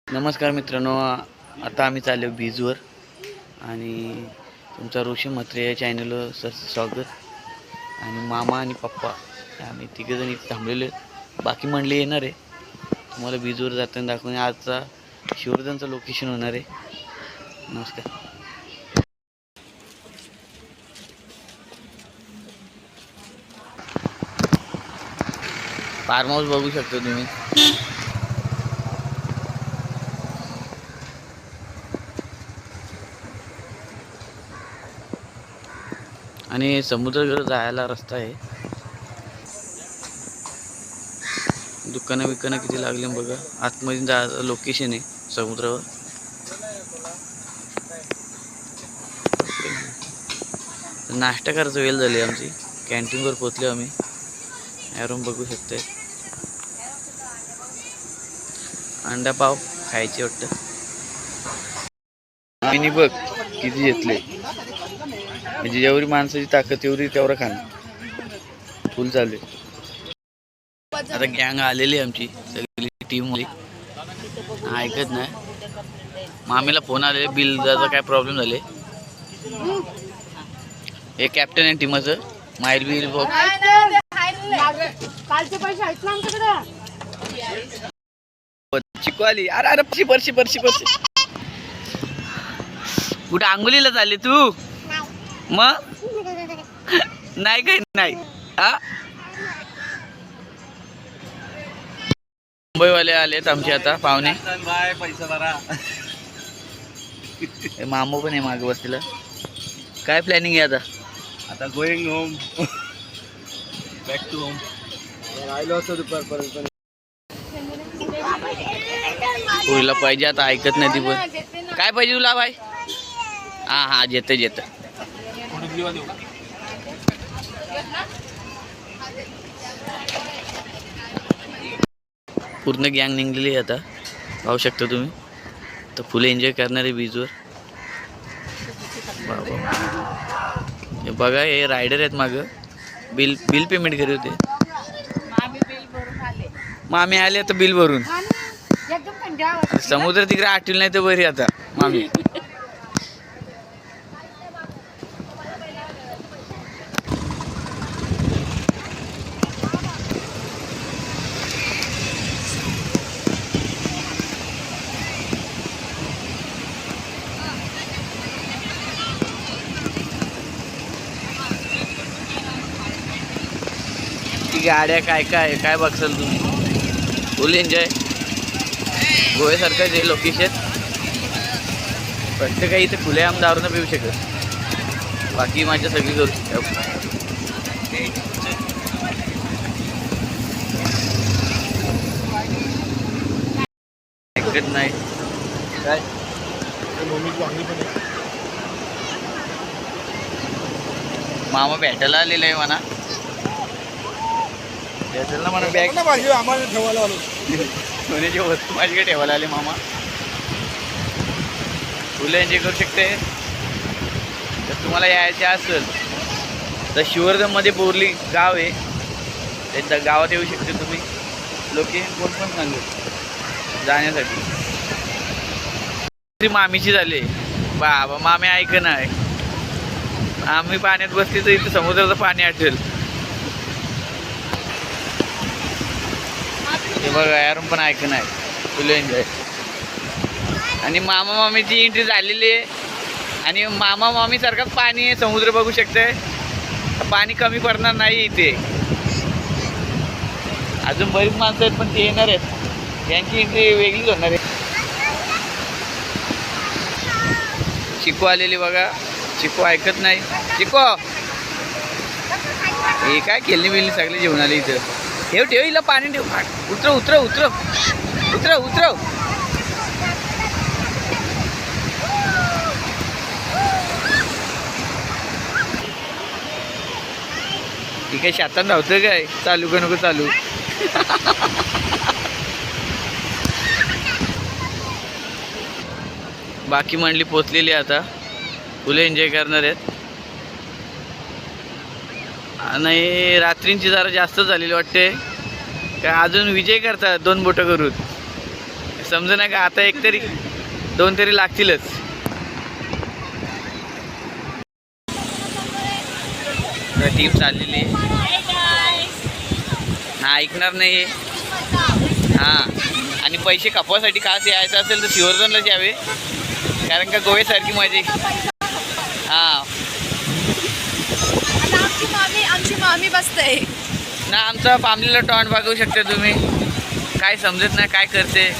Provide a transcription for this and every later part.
नमस्कार मित्रांनो, आता आम्ही चाललो बीचवर आणि तुमचा ऋषी म्हात्रे या चॅनलवर स्वागत. आणि मामा आणि पप्पा आम्ही तिघंजण इथे थांबलेले, बाकी मंडळी येणार आहे. तुम्हाला बीचवर जाताना दाखवणे. आजचा शिवर्धनचं लोकेशन होणार आहे. नमस्कार. फार्म हाऊस बघू शकता तुम्ही. आणि समुद्राकडे जायला रस्ता आहे. दुकानं बिकानं किती लागले बघा. आतमध्ये जायचं लोकेशन आहे समुद्रावर. नाश्ता करायचं वेळ झाली आमची. कॅन्टीनवर पोहोचलो आम्ही. यावरून बघू शकते अंडा पाव खायचे वाटतं. आणि बघ किती घेतले. म्हणजे जेवढी माणसाची ताकद तेवढं खाणं फुल चालू आहे. आता गँग आलेली आमची सगळी टीम मध्ये. ऐकत नाही. मामीला फोन आले बिलचा काय प्रॉब्लेम झाले. हे कॅप्टन आहे टीमाचं. माईल बिल बघ. कालचे पैसे आहेत ना आमच्याकडे. चिकू आली. अरे अरे परशी कुठे आंघोलीला चालले तू? मग नाही काही नाही. हा मुंबईवाले आलेत आमचे आता पाहुणे. मामू पण आहे मागे बसलेला. काय प्लॅनिंग आहे आता going home, back to home. राहिलो असतो दुपारपर्यंत. पुरीला पाहिजे आता, ऐकत नाही ती पण. काय पाहिजे तुला बाय? हा जेत पूर्ण गँग निघलेली आहे आता. पाहू शकता तुम्ही. तर फुले एन्जॉय करणारे बीचवर. हे बघा, हे रायडर आहेत मागं. बिल पेमेंट करी होते. मामी आले आता बिल भरून. समुद्र तिकडे आठवलं नाही तर बरी आता मामी. गाड्या काय बघसाल तुम्ही. फुल एन्जॉय. गोव्यासारखंच आहे लोकेशन. फक्त काही इथे खुले आम दारू न पिऊ शकत. बाकी माझ्या सगळी करू ऐकत नाही. काय मामा भेटायला आलेला आहे म्हणा. मला बॅग आम्हाला ठेवायला आलो. सोन्याची वस्तू माझ्याकडे ठेवायला आले मामा. फुलं एन्जॉय करू शकते. जर तुम्हाला यायचे असेल तर शिवर्धनमध्ये बोरली गाव आहे. त्यांच्या गावात येऊ शकते तुम्ही. लोकेशन कोण पण सांगू जाण्यासाठी. मामीची झाली बाबा. मामी ऐक नाही. आम्ही पाण्यात बसली तर इथं समुद्राचं पाणी आठेल. हे बघा यारून पण ऐकून आहे. फुल एन्जॉय. आणि मामा मामीची एंट्री झालेली आहे. आणि मामा मामी सारखंच पाणी आहे. समुद्र बघू शकते. पाणी कमी पडणार नाही इथे. अजून बरीच माणसं आहेत पण ते येणार आहेत. यांची एंट्री वेगळीच होणार आहे. चिकू आलेली बघा. चिकू ऐकत नाही. चिकू हे काय खेळणी बिलणी सगळे जेवण आले इथं. ठेव हिला पाणी ठेव. उतरव. ठीक आहे. शेतात धावतं काय. चालू का नको चालू. बाकी मंडळी पोचलेली आता. फुले एन्जॉय करणार आहेत. आणि रात्रींची जरा जास्त झालेली वाटते. काय अजून विजय करतात 2 बोटं करून. समजू नका आता एक तरी 2 तरी लागतीलच. टीम चाललेली हा ऐकणार नाही. हां आणि पैसे खपवासाठी खास यायचं असेल तर सिहोरझोनलाच यावे, कारण का गोव्यासारखी मजा. हां आमची मामी बसते ना, आमचा फॅमिलीला टॉन बघू शकता तुम्ही. काय समजत नाही काय करते.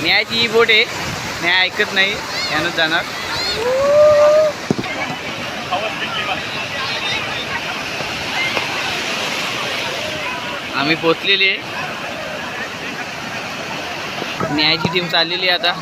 न्यायची ही बोट आहे, न्याय ऐकत नाही यानंच जाणार. आम्ही पोचलेली आहे. न्यायची टीम चाललेली आहे आता.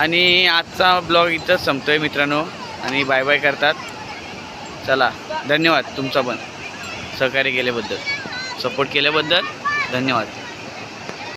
आणि आजचा ब्लॉग इथंच संपतोय मित्रांनो, आणि बाय बाय करतात. चला धन्यवाद तुमचा पण सहकार्य केल्याबद्दल, सपोर्ट केल्याबद्दल धन्यवाद.